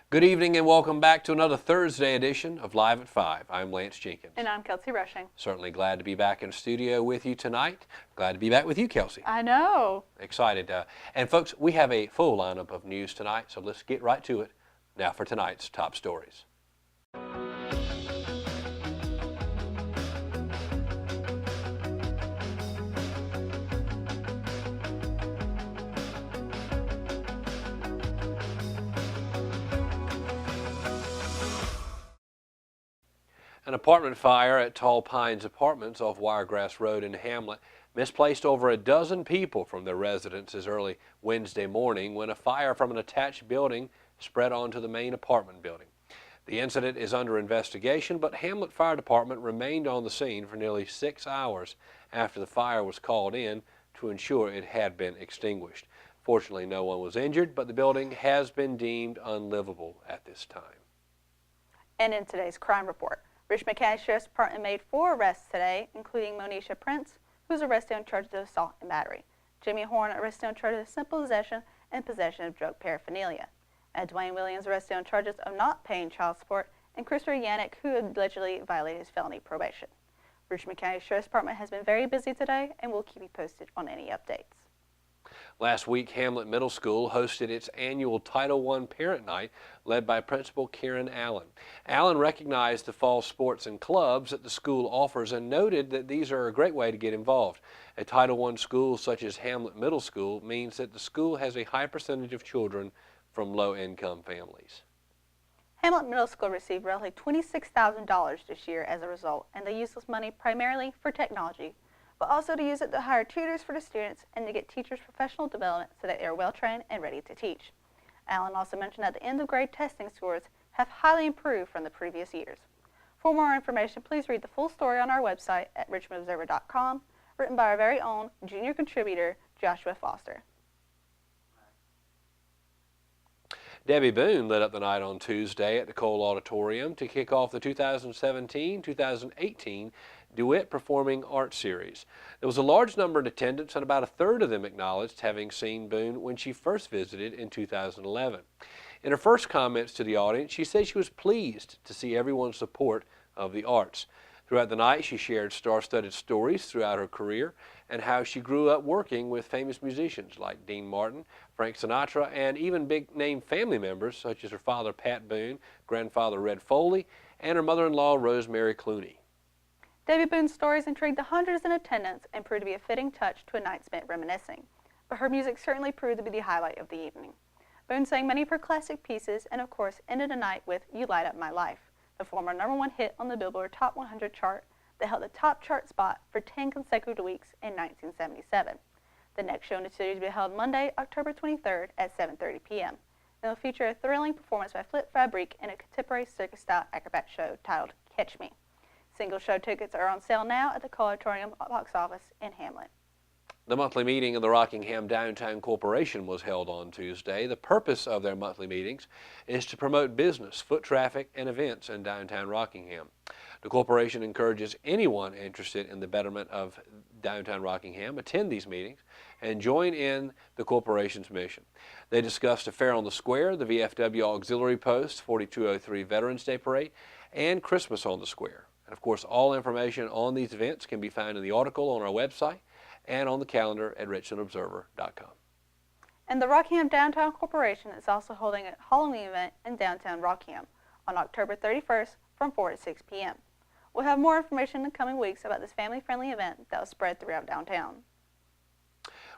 Good evening and welcome back to another Thursday edition of Live at 5. I'm Lance Jenkins. And I'm Kelsey Rushing. Certainly glad to be back in the studio with you tonight. Glad to be back with you, Kelsey. I know. Excited. And folks, we have a full lineup of news tonight, so let's get right to it. Now for tonight's top stories. An apartment fire at Tall Pines Apartments off Wiregrass Road in Hamlet misplaced over a dozen people from their residences early Wednesday morning when a fire from an attached building spread onto the main apartment building. The incident is under investigation, but Hamlet Fire Department remained on the scene for nearly 6 hours after the fire was called in to ensure it had been extinguished. Fortunately, no one was injured, but the building has been deemed unlivable at this time. And in today's crime report, Richmond County Sheriff's Department made 4 arrests today, including Monisha Prince, who was arrested on charges of assault and battery. Jimmy Horn arrested on charges of simple possession and possession of drug paraphernalia. And Dwayne Williams arrested on charges of not paying child support, and Christopher Yannick, who allegedly violated his felony probation. Richmond County Sheriff's Department has been very busy today, and we'll keep you posted on any updates. Last week, Hamlet Middle School hosted its annual Title I Parent Night, led by Principal Karen Allen. Allen recognized the fall sports and clubs that the school offers and noted that these are a great way to get involved. A Title I school such as Hamlet Middle School means that the school has a high percentage of children from low-income families. Hamlet Middle School received roughly $26,000 this year as a result, and they use this money primarily for technology, but also to use it to hire tutors for the students and to get teachers professional development so that they are well trained and ready to teach. Allen also mentioned that the end of grade testing scores have highly improved from the previous years. For more information, please read the full story on our website at richmondobserver.com, written by our very own junior contributor, Joshua Foster. Debbie Boone lit up the night on Tuesday at the Cole Auditorium to kick off the 2017-2018 Duet Performing Arts Series. There was a large number in attendance, and about a third of them acknowledged having seen Boone when she first visited in 2011. In her first comments to the audience, she said she was pleased to see everyone's support of the arts. Throughout the night, she shared star-studded stories throughout her career and how she grew up working with famous musicians like Dean Martin, Frank Sinatra, and even big-name family members such as her father, Pat Boone, grandfather, Red Foley, and her mother-in-law, Rosemary Clooney. Debbie Boone's stories intrigued the hundreds in attendance and proved to be a fitting touch to a night spent reminiscing. But her music certainly proved to be the highlight of the evening. Boone sang many of her classic pieces and, of course, ended the night with You Light Up My Life, the former #1 hit on the Billboard Top 100 chart that held the top chart spot for 10 consecutive weeks in 1977. The next show in the series will be held Monday, October 23rd at 7:30 p.m. It will feature a thrilling performance by Flip Fabrique in a contemporary circus-style acrobat show titled Catch Me. Single show tickets are on sale now at the Cole Auditorium box office in Hamlet. The monthly meeting of the Rockingham Downtown Corporation was held on Tuesday. The purpose of their monthly meetings is to promote business, foot traffic, and events in downtown Rockingham. The corporation encourages anyone interested in the betterment of downtown Rockingham attend these meetings and join in the corporation's mission. They discussed a fair on the square, the VFW Auxiliary Post 4203 Veterans Day Parade, and Christmas on the Square. And of course, all information on these events can be found in the article on our website and on the calendar at richmondobserver.com. And the Rockingham Downtown Corporation is also holding a Halloween event in downtown Rockingham on October 31st from 4 to 6 p.m. We'll have more information in the coming weeks about this family-friendly event that will spread throughout downtown.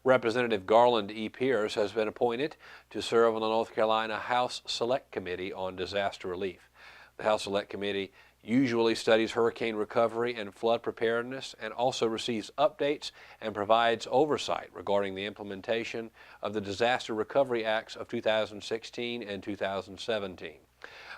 Representative Garland E. Pierce has been appointed to serve on the North Carolina House Select Committee on Disaster Relief. The House Select Committee usually studies hurricane recovery and flood preparedness and also receives updates and provides oversight regarding the implementation of the Disaster Recovery Acts of 2016 and 2017.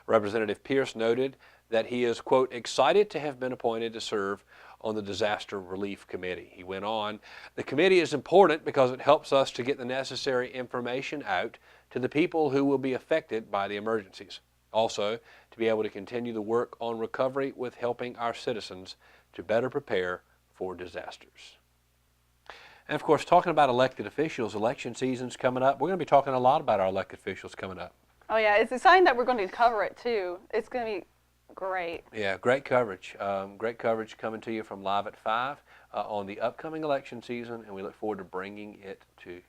Representative Pierce noted that he is, quote, excited to have been appointed to serve on the Disaster Relief Committee. He went on, the committee is important because it helps us to get the necessary information out to the people who will be affected by the emergencies. Also, to be able to continue the work on recovery with helping our citizens to better prepare for disasters. And of course, talking about elected officials, election season's coming up. We're going to be talking a lot about our elected officials coming up. Oh yeah, it's exciting that we're going to cover it too. It's going to be great. Yeah, great coverage. Great coverage coming to you from Live at 5 on the upcoming election season, and we look forward to bringing it to you.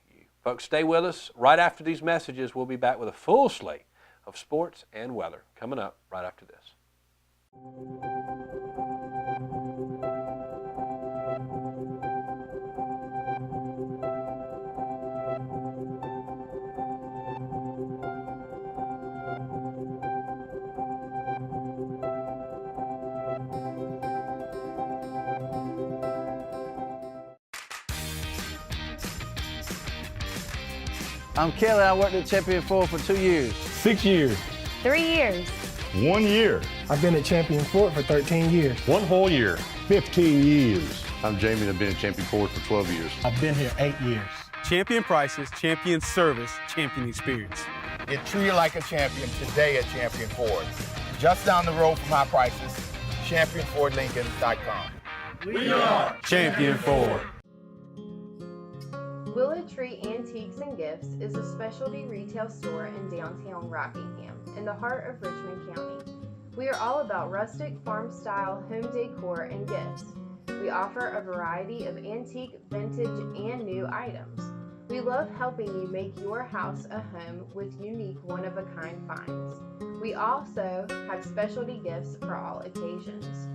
Folks, stay with us. Right after these messages, we'll be back with a full slate of sports and weather coming up right after this. I'm Kelly. I worked at Champion Ford for 2 years. 6 years. 3 years. 1 year. I've been at Champion Ford for 13 years. 1 whole year. 15 years. I'm Jamie and I've been at Champion Ford for 12 years. I've been here 8 years. Champion prices, champion service, champion experience. Get treated like a champion today at Champion Ford. Just down the road from high prices, championfordlincoln.com. We are Champion Ford. Willow Tree Antiques and Gifts is a specialty retail store in downtown Rockingham, in the heart of Richmond County. We are all about rustic, farm-style home decor and gifts. We offer a variety of antique, vintage, and new items. We love helping you make your house a home with unique, one-of-a-kind finds. We also have specialty gifts for all occasions.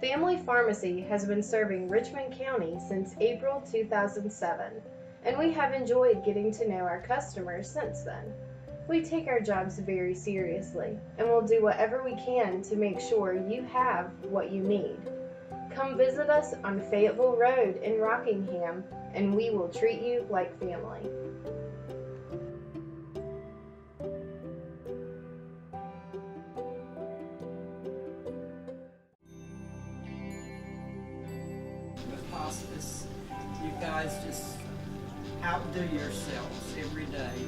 Family Pharmacy has been serving Richmond County since April 2007, and we have enjoyed getting to know our customers since then. We take our jobs very seriously, and will do whatever we can to make sure you have what you need. Come visit us on Fayetteville Road in Rockingham, and we will treat you like family. Hospice, you guys just outdo yourselves every day,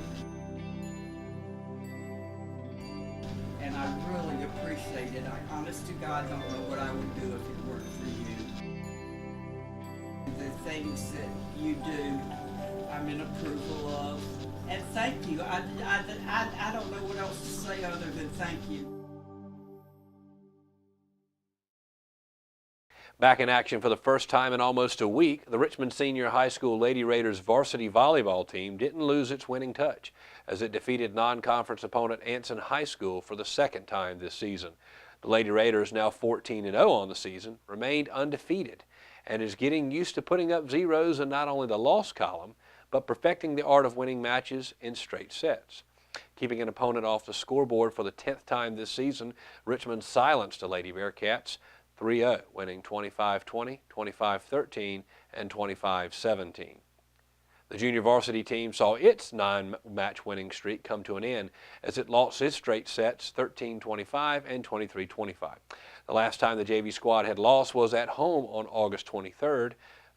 and I really appreciate it. I honest to God don't know what I would do if it weren't for you. The things that you do, I'm in approval of, and thank you. I don't know what else to say other than thank you. Back in action for the first time in almost a week, the Richmond Senior High School Lady Raiders varsity volleyball team didn't lose its winning touch as it defeated non-conference opponent Anson High School for the second time this season. The Lady Raiders, now 14-0 on the season, remained undefeated and is getting used to putting up zeros in not only the loss column, but perfecting the art of winning matches in straight sets. Keeping an opponent off the scoreboard for the 10th time this season, Richmond silenced the Lady Bearcats 3-0, winning 25-20, 25-13, and 25-17. The junior varsity team saw its 9-match winning streak come to an end as it lost its straight sets 13-25 and 23-25. The last time the JV squad had lost was at home on August 23rd.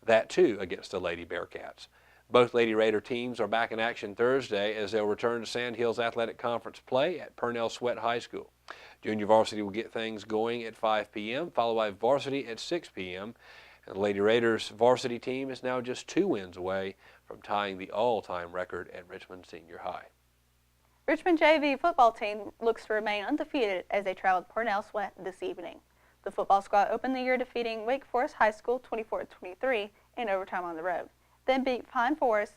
that too against the Lady Bearcats. Both Lady Raider teams are back in action Thursday as they'll return to Sand Hills Athletic Conference play at Purnell Sweat High School. Junior varsity will get things going at 5 p.m., followed by varsity at 6 p.m. And the Lady Raiders varsity team is now just 2 wins away from tying the all-time record at Richmond Senior High. Richmond JV football team looks to remain undefeated as they travel to Purnell Sweat this evening. The football squad opened the year defeating Wake Forest High School 24-23 in overtime on the road, then beat Pine Forest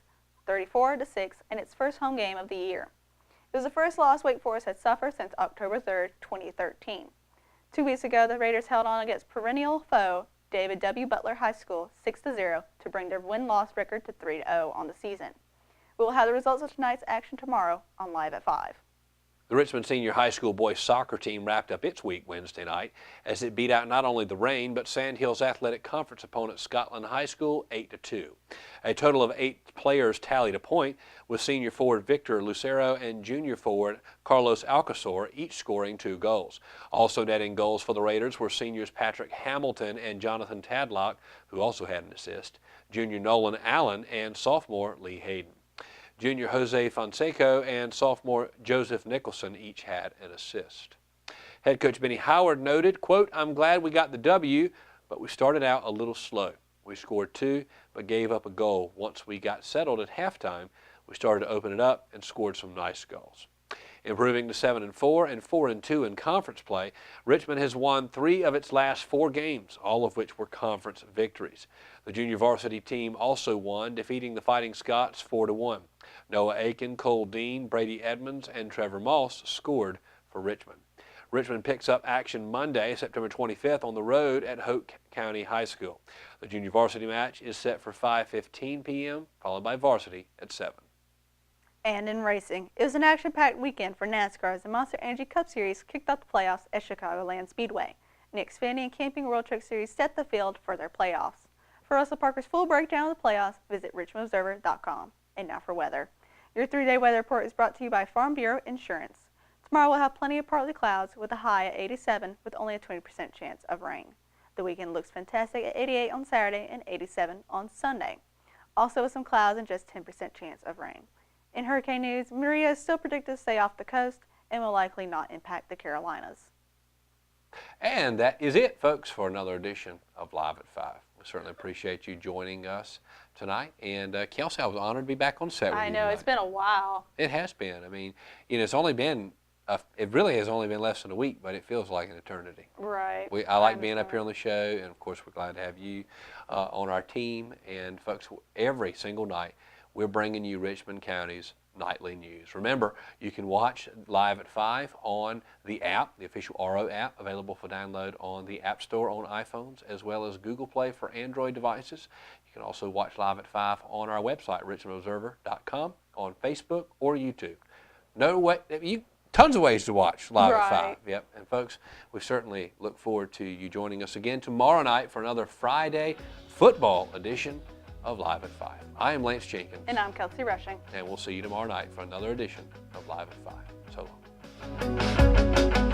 34-6 in its first home game of the year. It was the first loss Wake Forest had suffered since October 3, 2013. 2 weeks ago, the Raiders held on against perennial foe David W. Butler High School 6-0 to bring their win-loss record to 3-0 on the season. We will have the results of tonight's action tomorrow on Live at 5. The Richmond Senior High School boys soccer team wrapped up its week Wednesday night as it beat out not only the Reign but Sand Hills Athletic Conference opponent Scotland High School 8-2. A total of 8 players tallied a point, with senior forward Victor Lucero and junior forward Carlos Alcazor each scoring 2 goals. Also netting goals for the Raiders were seniors Patrick Hamilton and Jonathan Tadlock, who also had an assist, junior Nolan Allen, and sophomore Lee Hayden. Junior Jose Fonseca and sophomore Joseph Nicholson each had an assist. Head coach Benny Howard noted, quote, "I'm glad we got the W, but we started out a little slow. We scored 2, but gave up a goal. Once we got settled at halftime, we started to open it up and scored some nice goals." Improving to 7-4 and 4-2 in conference play, Richmond has won 3 of its last 4 games, all of which were conference victories. The junior varsity team also won, defeating the Fighting Scots 4-1. Noah Aiken, Cole Dean, Brady Edmonds, and Trevor Moss scored for Richmond. Richmond picks up action Monday, September 25th on the road at Hoke County High School. The junior varsity match is set for 5:15 p.m., followed by varsity at 7. And in racing, it was an action-packed weekend for NASCAR as the Monster Energy Cup Series kicked off the playoffs at Chicagoland Speedway. And the Xfinity and Camping World Truck Series set the field for their playoffs. For Russell Parker's full breakdown of the playoffs, visit richmondobserver.com. And now for weather. Your 3-day weather report is brought to you by Farm Bureau Insurance. Tomorrow we'll have plenty of partly clouds with a high at 87 with only a 20% chance of rain. The weekend looks fantastic at 88 on Saturday and 87 on Sunday. Also with some clouds and just 10% chance of rain. In hurricane news, Maria is still predicted to stay off the coast and will likely not impact the Carolinas. And that is it, folks, for another edition of Live at 5. We certainly appreciate you joining us tonight. And Kelsey, I was honored to be back on set with you I know, tonight. it's been a while. It has been. I mean, you know, it's only been, it really has only been less than a week, but it feels like an eternity. Right. I like being up here on the show, and of course we're glad to have you on our team. And folks, every single night we're bringing you Richmond County's nightly news. Remember, you can watch Live at 5 on the app, the official RO app, available for download on the App Store on iPhones, as well as Google Play for Android devices. You can also watch Live at 5 on our website, richmondobserver.com, on Facebook or YouTube. Tons of ways to watch Live at 5. Yep. And folks, we certainly look forward to you joining us again tomorrow night for another Friday football edition of Live at 5. I am Lance Jenkins. And I'm Kelsey Rushing. And we'll see you tomorrow night for another edition of Live at 5. So long.